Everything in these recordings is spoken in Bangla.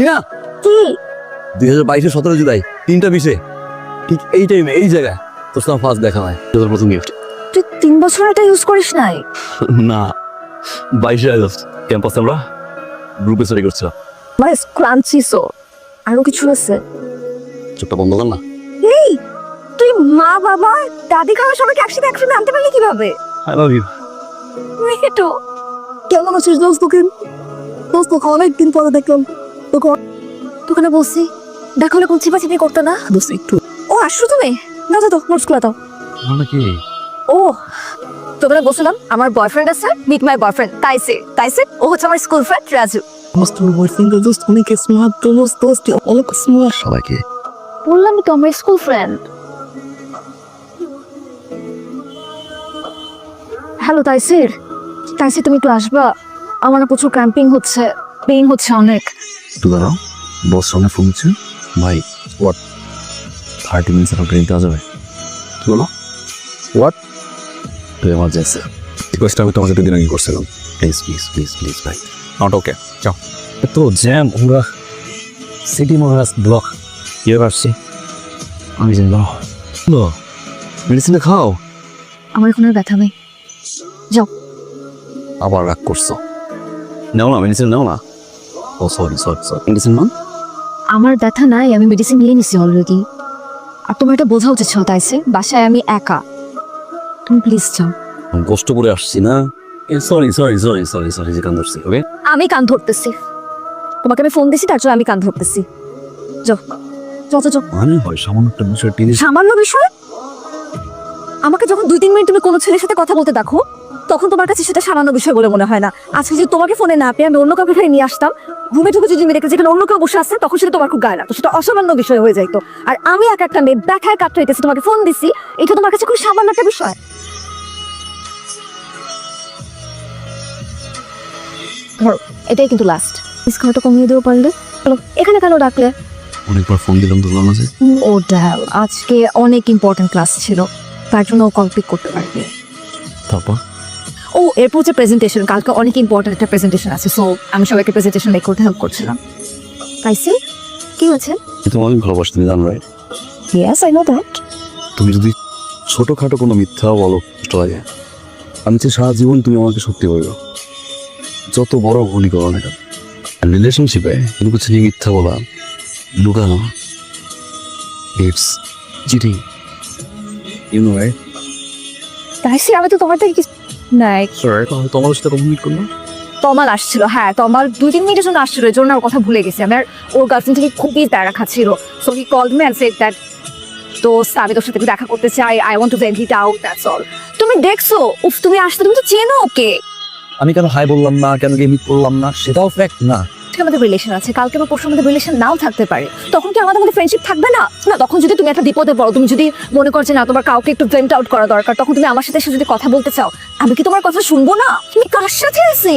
টিনা কি 2022 17 জুলাই 3টা 20 ঠিক এই টাইমে এই জায়গায় তোর সাথে ফার্স্ট দেখা হয় তোর প্রথম গিফট। তুই 3 বছর এটা ইউজ করিস নাই? না 22 আগস্ট ক্যাম্পাসে আমরা গ্রুপে স্টাডি করছিলাম। মানে ক্রাঞ্চি সো আরো কিছু আছে? চোখটা বন্ধ কর না। এই তুই মা বাবা দাদি খাওয়া সবাইকে একসাথে আনতে পারলি কিভাবে? I love you. মেহেটো কেমন আছিস দোস্ত? তোকে অনেকদিন পরে দেখলাম। তোকে বলছি দেখা হলে কোন চিপাচিপি করতে না। দোস্ত একটু ও আসছো তুমি? না তো নোটস গুলো দাও। মানে কি? ও তোকে বলছিলাম আমার বয়ফ্রেন্ড আছে, মিট মাই বয়ফ্রেন্ড তাইসে ও হচ্ছে আমার স্কুল ফ্রেন্ড রাজু। মস্ত বয়ফ্রেন্ড দোস্ত অনেক স্মার্ট দোস্ত অনেক স্মার্ট সবাইকে বললাম তো আমার স্কুল ফ্রেন্ড। হ্যালো তাইসির তুমি একটু আসবা? আমার না প্রচুর ক্র্যাম্পিং হচ্ছে, পেইন হচ্ছে অনেক। তুই দাঁড়াও, বস সামনে ফোন হচ্ছে। ভাই হোয়াট 30 মিনিটস আফটার ট্রেন যাবে। তুই বলো হোয়াট তুই এমার্জেন্সি রিকোয়েস্ট আমি তোমাকে দুদিন আগে করছিলাম। প্লিজ ভাই নট ওকে যাও। এত জ্যাম আমরা সিটি মহারাজ ব্লক ইয়ে আসছি আমি জানি না। মেডিসিনটা খাও। আমার এখন আর ব্যথা নেই, যাও। আবার রাগ করছো? নাও না মেডিসিন নাও না। ও সরি মেডিসিন নাও। আমার ব্যথা নাই, আমি মেডিসিন নিয়ে নিছি অলরেডি। আর তোমার এটা বোঝা উচিত ছিল তাইসে, বাসায় আমি একা। তুমি প্লিজ যাও। কষ্ট করে আসছি না। সরি যে কান ধরছি। ওকে আমি কান ধরতেছি, তোমাকে আমি ফোন দিছি তার জন্য আমি কান ধরতেছি। যাও মানে হয় সামান্য একটা বিষয় টেনে সামান্য বিষয়। আমাকে যখন 2-3 মিনিট তুমি কোনো ছেলের সাথে কথা বলতে দেখো তখন তোমার কাছে সেটা সামান্য বিষয় বলে মনে হয় না। আজকে যদি তোমাকে ফোনে না পেয়ে আমি অন্য কাউকে ফেলে নিয়ে আসতাম, ঘুমে ঢুকে যদি আমি দেখে যেখানে অন্য কেউ বসে আছে তখন সেটা তোমার খুব গায়ে লাগতো, সেটা অসামান্য বিষয় হয়ে যাইতো। আর আমি একটা মেয়ে দেখায় কাটতে হইতেছে, তোমাকে ফোন দিছি, এটা তোমার কাছে খুব সামান্য একটা বিষয়। ধরো এটাই কিন্তু লাস্ট, স্কোরটা কমিয়ে দেবো পারলে। চলো এখানে কেন ডাকলে? অনেকবার ফোন দিলাম ধরলাম না যে। ও ড্যাল, আজকে অনেক ইম্পর্টেন্ট ক্লাস ছিল তার জন্য কল পিক করতে পারবে। তারপর ও এরপর হচ্ছে প্রেজেন্টেশন, কালকে অনেক ইম্পর্টেন্ট একটা প্রেজেন্টেশন আছে, সো আমি সবাইকে প্রেজেন্টেশন মেক করতে হেল্প করছিলাম। তাইসি কি হচ্ছে? তুমি অনেক ভালোবাসি তুমি জানো right? Yes I know that. তুমি যদি ছোটখাটো কোনো মিথ্যা বলো কষ্ট লাগে, আমি চাই সারা জীবন তুমি আমাকে সত্যি বলবে, যত বড় ভুলই করো না কেন। রিলেশনশিপে কোনো কিছু নিয়ে মিথ্যা বলা, লুকানো, it's cheating, you know right? তাইসি আমি তো তোমার থেকে কিছু নাই। সরি তোমার সাথে কমিউনিকেট করলাম। তমাল আসছিল, হ্যাঁ তমাল 2-3 মিনিটের জন্য আসছিল, এর জন্য ওর কথা ভুলে গেছি। আমার ওর গার্লফ্রেন্ড থেকে খুবই তাড়া খাচ্ছিল, so he called me and said that তো আমি তোর সাথে দেখা করতে চাই, I want to vent it out, that's all. তুমি দেখছো উফ তুমি আসতে, তুমি তো চেনো ওকে। আমি কেন হাই বললাম না, কেন গিয়ে মিট করলাম না সেটাও ফ্যাক্ট না। আমাদের রিলেশন আছে, কালকে বা পরশু আমাদের রিলেশন নাও থাকতে পারে, তখন কি আমাদের মধ্যে ফ্রেন্ডশিপ থাকবে না? না তখন যদি তুমি একটা বিপদে পড়ো, তুমি যদি মনে করছো না তোমার কাউকে একটু ভেন্ট আউট করা দরকার, তখন তুমি আমার সাথে এসে যদি কথা বলতে চাও, আমি কি তোমার কথা শুনবো না? তুমি কার সাথে আছি?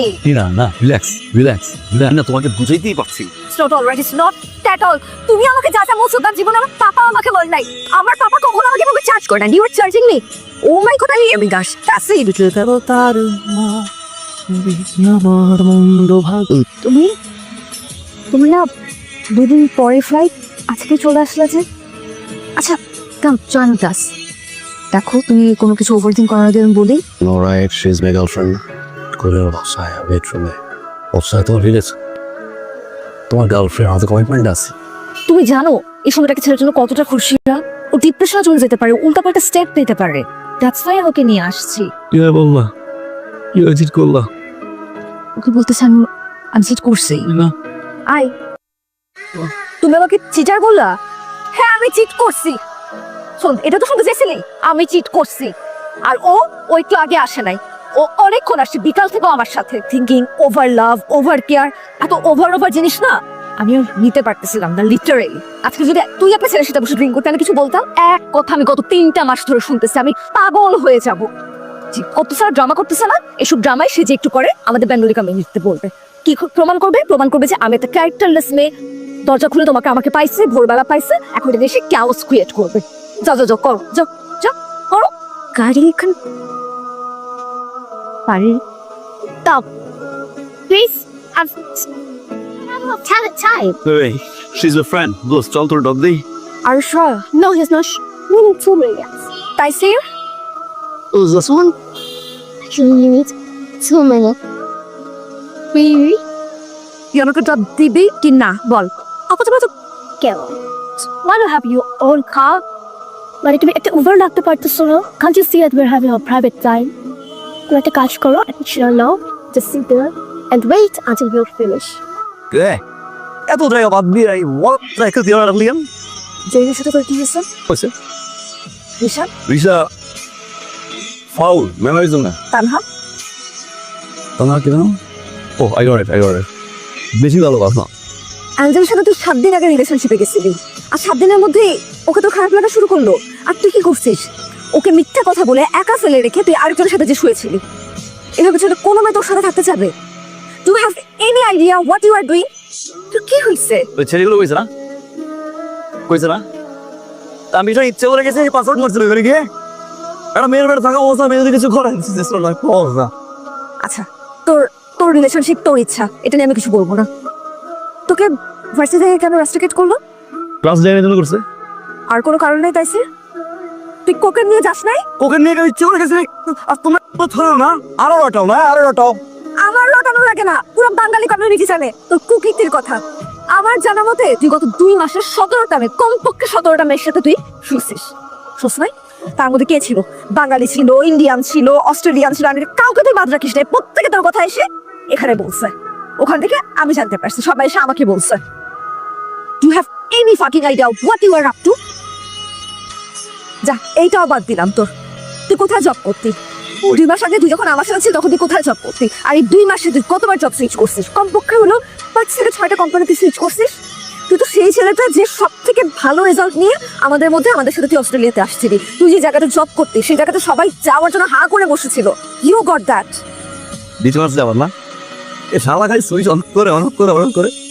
না রিল্যাক্স না, তোমাকে বুঝাইতেই পারছি। It's not all right, it's not at all. তুমি আমাকে যা যা বলছো তার জীবনে আমার পাপা আমাকে বল নাই। আমার পাপা কখনো আমাকে এভাবে চার্জ করে না। You are charging me. Oh my god, আমি গাছ কাছে বিটুল করব তার মা আমার মন্দ ভাগ। তুমি না 2 দিন পরে ফ্লাইট, আজকে চলে আসলে যে। আচ্ছা কাম জয়েন ক্লাস। দেখো তুমি কোনো কিছু ওভারথিংক করার আগে আমি বলি। No right, she is my girlfriend. করে বাসায় বেডরুমে অবসায় তোমার রিলেশন, তোমার গার্লফ্রেন্ড আমাদের কমিটমেন্ট আছে। তুমি জানো এই সময়টাকে ছেলের জন্য কতটা খুশিরা, ও ডিপ্রেশনে চলে যেতে পারে, উল্টাপাল্টা স্টেপ নিতে পারে। দ্যাটস ওয়াই ওকে নিয়ে আসছি। কি বললা? কি চিট করলা? ওকে বলতেছে আমি চিট করছি। না আই তুমি আমাকে চিটার বললা? হ্যাঁ আমি চিট করছি। শোন এটা তো শুনতে চাইছিলি, আমি চিট করছি। আর ও একটু আগে আসে নাই, ও অনেকক্ষণ আসছে বিকাল থেকে আমার সাথে। থিঙ্কিং, ওভার লাভ, ওভার কেয়ার, এত ওভার জিনিস না আমিও নিতে পারতেছিলাম না লিটারেলি। আজকে যদি তুই একটা ছেলের সাথে বসে ড্রিঙ্ক করতে আমি কিছু বলতাম, এক কথা আমি গত 3টা মাস ধরে শুনতেছি, আমি পাগল হয়ে যাব। কত সারা ড্রামা করতেছে না, এসব ড্রামায় সে যে একটু করে আমাদের বেঙ্গলি কমিউনিটিতে বলবে কি প্রমাণ করবে যে আমি একটা ক্যারেক্টারলেস মেয়ে। দরজা খুলে আমাকে পাইছে, ভোরবেলা পাইছে, এখন এসে ক্যাওস ক্রিয়েট করবে। যাও করো, যাও করো। গাড়ি এখান পারি তাও please. Tell it time. Wait, she's a friend. Dost, চল তোর ডগ দেই। Are you sure? No, he's not. We need 2 minutes. Taisir? Who's this one? You need 2 minutes. Really? তুই আমাকে জব দিবি কি না বল। অকত বলতো কেন? Why do you have your own car? মানে তুমি একটা উবার ডাকতে পারতেছো না? Can't you see that we're having a private time? তুমি একটা কাজ করো, chill now, just sit there and wait until you're finished. কে? এত জায়গা বাদ দিয়ে এই what জায়গা দিয়ে রাখলিয়াম? জেনের সাথে তোর কি হয়েছে? হয়েছে রিশান? রিসা ফাউল মেমোরিজম না তানহা? তানা কি নাম? ও আই গট ইট বেশি ভালো কথা অ্যাঞ্জেলের সাথে তুই 7 দিন আগে রিলেশনশিপে গেছিলি আর 7 দিনের মধ্যে ওকে তো খারাপ লাগা শুরু করলো আর তুই কি করছিস ওকে মিথ্যা কথা বলে একা ফেলে রেখে তুই আরেকজনের সাথে যে শুয়েছিলি এভাবে ছেলে কোনো মেয়ে তোর সাথে থাকতে চাবে do have any idea what you are doing তুই কি হয়েছে ওই ছেলেগুলো কইছে না তা আমি তো ইচ্ছে করে গেছি পাসওয়ার্ড মারছিল এখানে গিয়ে একটা মেয়ের বেড়ে থাকা অবস্থা মেয়ে যদি কিছু করে না আচ্ছা তোর তোর রিলেশনশিপ তোর ইচ্ছা এটা নিয়ে আমি কিছু বলবো না তোকে ভার্সিটি থেকে কেন রাস্ট্রিকেট করলো ক্লাস যাই জন্য করছে আর কোনো কারণ নেই তাইছে তুই কোকে নিয়ে যাস নাই ওকে নিয়ে ইচ্ছে করে গেছে আর তোমরা ধরো না আরো রটাও আমার লটানো লাগে না পুরো বাঙালি কমিউনিটি জানে তোর কুকীর্তির কথা আমার জানা মতে তুই গত 2 মাসে 17টা মেয়ে কমপক্ষে 17টা মেয়ের সাথে তুই শুয়েছিস শুস নাই তার মধ্যে কে ছিল বাঙালি ছিল ইন্ডিয়ান ছিল অস্ট্রেলিয়ান ছিল আমি কাউকে তুই বাদ রাখিস নাই প্রত্যেকে তোর কথা এসে এখানে বলছে ওখান থেকে আমি জানতে পারছি সবাই এসে আমাকে বলছে do have any fucking idea what you are up to যা এইটাও বাদ দিলাম তোর তুই কোথায় জব করতি 2 মাস আগে তুই যখন আমার সাথে ছিল তখন তুই কোথায় জব করতি আর এই 2 মাসে তুই কতবার জব সুইচ করছিস কমপক্ষে হলো 5 থেকে 6টা কোম্পানিতে সুইচ করছিস তুই তো সেই ছেলেটা যে সব থেকে ভালো রেজাল্ট নিয়ে আমাদের সাথে তুই অস্ট্রেলিয়াতে আসছিলি তুই যে জায়গাটা জব করতি সেই জায়গাতে সবাই যাওয়ার জন্য হা করে বসেছিল ইউ গট দ্যাট দিতে পারছি আবার না এ শালা খাই সুইচ অন করে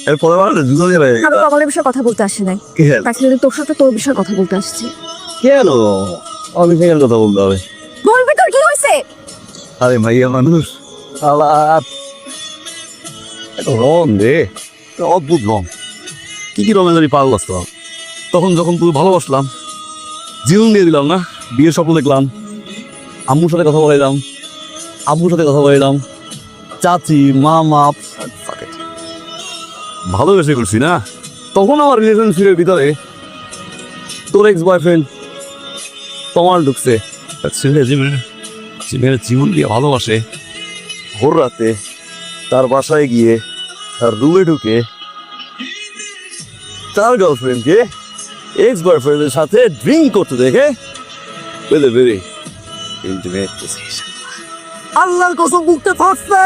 এর পরে বার দুজন যাবে আমি কমলের বিষয়ে কথা বলতে আসি নাই কি হল পার্সোনালি তোর সাথে তোর বিষয়ে কথা বলতে আসছি কেন আমি কেন কথা বলতে হবে বলবি তোর কি হয়েছে আরে ভাইয়া মানুষ শালা এত রং রে অদ্ভুত রং কি রঙের জানি পাগল আসতো তখন যখন তুই ভালোবাসলাম জীবন দিয়ে দিলাম না বিয়ের স্বপ্ন দেখলাম আম্মুর সাথে কথা বলাইলাম আব্বুর সাথে কথা বলাইলাম চাচি মামা ভালোবেসে করছি না তখন আমার রিলেশনশিপের ভিতরে তোর এক্স বয়ফ্রেন্ড তোমার ঢুকছে ছেলে জীবনের জীবন দিয়ে ভালোবাসে ভোর রাতে তার বাসায় গিয়ে তার রুমে ঢুকে তার গার্লফ্রেন্ডকে এক্স বয়ফ্রেন্ডের সাথে ড্রিঙ্ক করতে দেখে with a very intimate position. আল্লাহর কসম বুকতে ফাটছে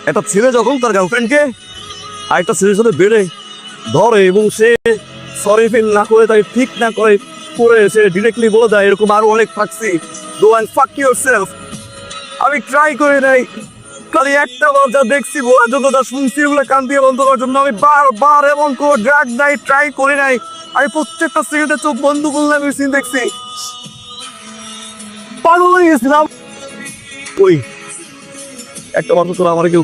একটা ছেলে যখন তার গার্লফ্রেন্ডকে আরেকটা ছেলের সাথে বেড়ে ধরে এবং সে সরি ফিল না করে তাকে ঠিক না করে সে ডিরেক্টলি বলে দেয় এরকম আরো অনেক থাকছি গো অ্যান্ড ফাক ইউরসেলফ আমি ট্রাই করে নাই খালি একটা বার যা দেখছি বলার জন্য যা শুনছি ওগুলো কান দিয়ে বন্ধ করার জন্য আমি বারবার এমন করে ড্রাগ নাই ট্রাই করি নাই আমি প্রত্যেকটা সেকেন্ডে চোখ বন্ধ করলে আমি সিন দেখছি পাগল হয়ে গেছিলাম ওই একটা বার তোরা আমার কেউ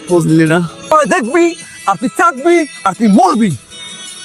খোঁজ নিলি না দেখবি আর তুই থাকবি আর তুই মরবি